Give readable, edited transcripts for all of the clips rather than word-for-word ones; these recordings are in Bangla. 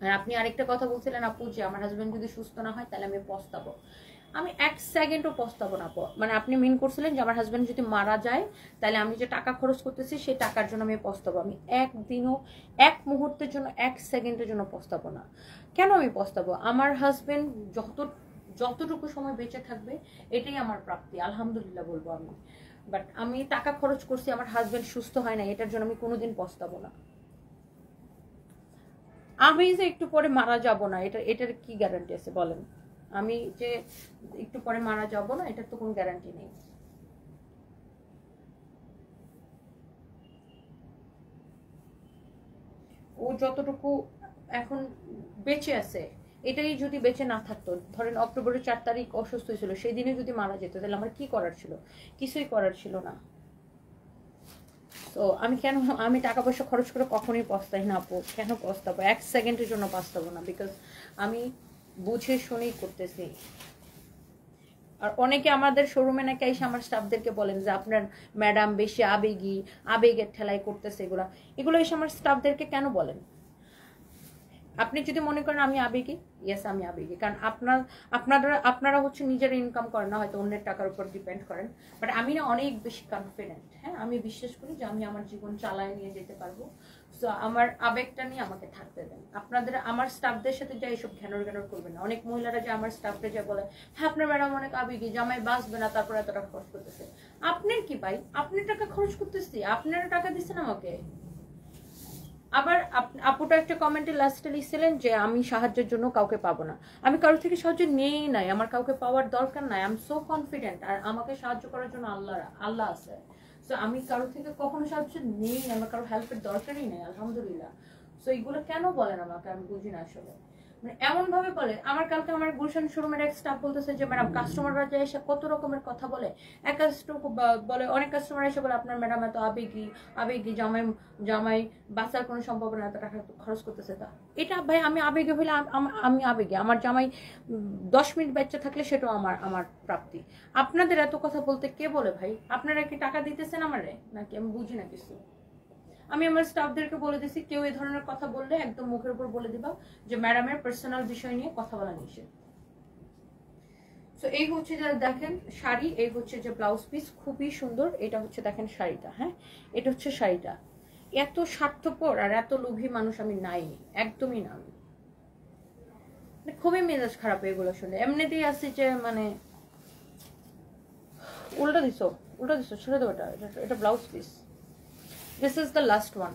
আর আপনি আরেকটা কথা বলছিলেন আপু যে আমার হাজবেন্ড যদি সুস্থ না হয় তাহলে আমি পস্তাবো। আমি 1 সেকেন্ডও পস্তাবো না। মানে আপনি মিন করছিলেন যে আমার হাজবেন্ড যদি মারা যায় তাহলে আমি যে টাকা খরচ করতেছি সেই টাকার জন্য আমি পস্তাবো। আমি একদিনও, এক মুহূর্তের জন্য, 1 সেকেন্ডের জন্য পস্তাবো না। কেন আমি পস্তাবো? আমার হাজবেন্ড যতটুকু সময় বেঁচে থাকবে এটাই আমার প্রাপ্তি, আলহামদুলিল্লাহ বলবো আমি। বাট আমি টাকা খরচ করছি, আমার হাজবেন্ড সুস্থ হয় না, এটার জন্য আমি কোনোদিন পস্তাবো না। আমি যে একটু পরে মারা যাব না, এটার কি গ্যারান্টি আছে বলেন? আমি যে একটু পরে মারা যাব না, এটার তো কোনো গ্যারান্টি নেই। ও যতটুকু এখন বেঁচে আছে, এটাই যদি বেঁচে না থাকতো, ধরেন অক্টোবরের 4 তারিখ অসুস্থ হয়েছিল, সেই দিনে যদি মারা যেত তাহলে আমার কি করার ছিল? কিছুই করার ছিল না। তো আমি টাকা পয়সা খরচ করে কখনোই পস্তাই না আপু। কেন পস্তাবো? 1 সেকেন্ডের জন্য পস্তাবো না, বিকজ আমি বুঝে শুনেই করতেছি। আর অনেকে আমাদের শোরুমে নাকি এসে আমার স্টাফদেরকে বলেন যে আপনার ম্যাডাম বেশি আবেগের ঠেলায় করতেছে। এগুলো এসে আমার স্টাফদেরকে কেন বলেন? আপনি যদি মনে করেন আমি আবেগী, ইয়েস আমি আবেগী, কারণ আপনারা হচ্ছে নিজের ইনকাম করেন না, হয়তো অন্যের টাকার উপর ডিপেন্ড করেন। বাট আমি না অনেক বেশি কনফিডেন্ট। হ্যাঁ, আমি বিশ্বাস করি যে আমি আমার জীবন চালায় নিয়ে যেতে পারবো। সো আমার আবেগটা নিয়ে আমাকে থাকতে দেন। আমার স্টাফদের সাথে যা এইসব ঘ্যানর করবেন না। অনেক মহিলারা যে আমার স্টাফকে যা বলে, হ্যাঁ আপনার ম্যাডাম অনেক আবেগী, জামাই বাঁচবে না, তারপর এত টাকা খরচ করতেছে। আপনার কি ভাই? আপনি টাকা খরচ করতেছি, আপনারা টাকা দিচ্ছেন আমাকে। আবার আপুটা একটা কমেন্টে লাস্টে লিখছিলেন যে আমি সাহায্যের জন্য কাউকে পাবো না। আমি কারোর থেকে সাহায্য নেই নাই, আমার কাউকে পাওয়ার দরকার নাই। I am so confident. আর আমাকে সাহায্য করার জন্য আল্লাহ আছে। সো আমি কারোর থেকে কখনো সাহায্য নেই, আমার কারোর হেল্পের দরকারই নেই, আলহামদুলিল্লাহ। সো এইগুলো কেন বলেন আমাকে? আমি বুঝি না আসলে। মানে এমন ভাবে বলে, কালকে আমার গুলশান শোরুমের এক স্টাফ বলতেছে যে ম্যাডাম কাস্টমাররা যে এসে কত রকমের কথা বলে। এক বলে, অনেক কাস্টমার এসে বলে আপনার ম্যাডাম এত আবেগী, জামাই জামাই বাঁচার কোনো সম্ভাবনা, এত টাকা খরচ করতেছে। তা এটা ভাই, আমি আবেগে হইলে আমি আবেগে, আমার জামাই 10 মিনিট বাচ্চা থাকলে সেটাও আমার প্রাপ্তি। আপনাদের এত কথা বলতে কে বলে ভাই? আপনারা কি টাকা দিতেছেন আমারে নাকি? আমি বুঝি না কিছু। আমি আমার স্টাফদেরকে বলে দিছি কেউ এই ধরনের কথা বললে একদম মুখের উপর বলে দিবা যে ম্যাডামের পার্সোনাল বিষয় নিয়ে কথা বলা নিষেধ। তো এই হচ্ছে যে দেখেন শাড়ি, এই হচ্ছে যে ব্লাউজ পিস, খুবই সুন্দর। এটা হচ্ছে দেখেন শাড়িটা, হ্যাঁ এটা হচ্ছে শাড়িটা। এত স্বার্থপর আর এত লোভী মানুষ আমি নাই, একদমই না। খুবই মেজাজ খারাপ এগুলো শুনে। এমনিতেই আসি যে মানে উল্টা দিছো ছেড়ে দেবো। এটা blouse piece, this is the last one.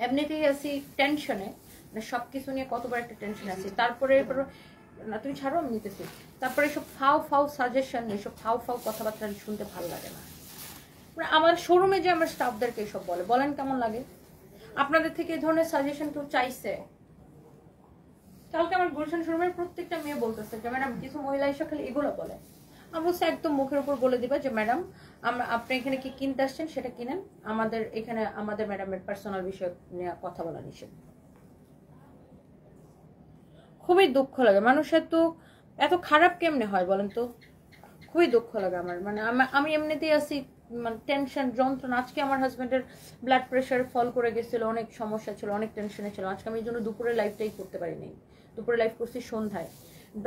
এমনিতেই আসি টেনশনে, মানে সবকিছু নিয়ে কতবার একটা টেনশন আছে। তারপরে না তুমি ছাড়ো, আমি নিতেছি। তারপরে এসব ফাও সাজেশন, এসব ফাও কথাবার্তা শুনতে ভালো লাগে না। মানে আমার শোরুমে যে আমার স্টাফদেরকে এসব বলেন কেমন লাগে? আপনাদের থেকে এই ধরনের সাজেশন কেউ চাইছে? কালকে আমার গুলশান শোরুমের প্রত্যেকটা মেয়ে বলতেছে যে ম্যাডাম কিছু মহিলা এসে খালি এগুলো বলে। আমি বলছি একদম মুখের উপর বলে দিবা যে ম্যাডাম আপনি এখানে কি কিনতে আসছেন সেটা কিনেন, আমাদের এখানে আমাদের ম্যাডামের পার্সোনাল বিষয় নিয়ে কথা বলা নিষেধ। খুবই দুঃখ লাগে, মানুষের তো এত খারাপ কেমনে হয় বলেন তো? খুবই দুঃখ লাগে আমার। মানে আমি এমনিতেই আছি, মানে টেনশন যন্ত্রণা। আজকে আমার হাজবেন্ডের ব্লাড প্রেশার ফল করে গেছিল, অনেক সমস্যা ছিল, অনেক টেনশনে ছিল। আজকে আমি এই জন্য দুপুরে লাইফটাই করতে পারিনি। দুপুরে লাইফ করছি সন্ধ্যায়।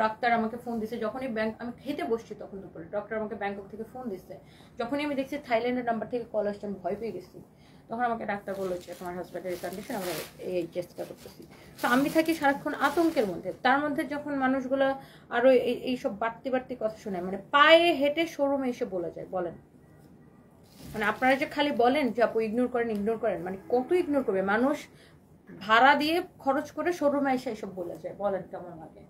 ডাক্তার আমাকে ফোন দিছে যখনই আমি খেতে বসছি, তখন দুপুরে ডক্টর আমাকে ব্যাংকক থেকে ফোন দিচ্ছে। যখনই আমি দেখছি থাইল্যান্ডের নাম্বার থেকে কল আসছে, আমি ভয় পেয়ে গেছি। তখন আমাকে ডাক্তার বললো যে তোমার হাজব্যান্ডের কন্ডিশন, আমরা এই টেস্টটা করতেছি। তো আমি থাকি সারাক্ষণ আতঙ্কের মধ্যে। তার মধ্যে যখন মানুষগুলো আরো এইসব বাড়তি কথা শুনে, মানে পায়ে হেঁটে শোরুমে এসে বলে যায়, বলেন মানে আপনারা যে খালি বলেন যে আপু ইগনোর করেন, মানে কত ইগনোর করবে মানুষ? ভাড়া দিয়ে খরচ করে শোরুমে এসে এসব বলে যায়, বলেন কেমন লাগে?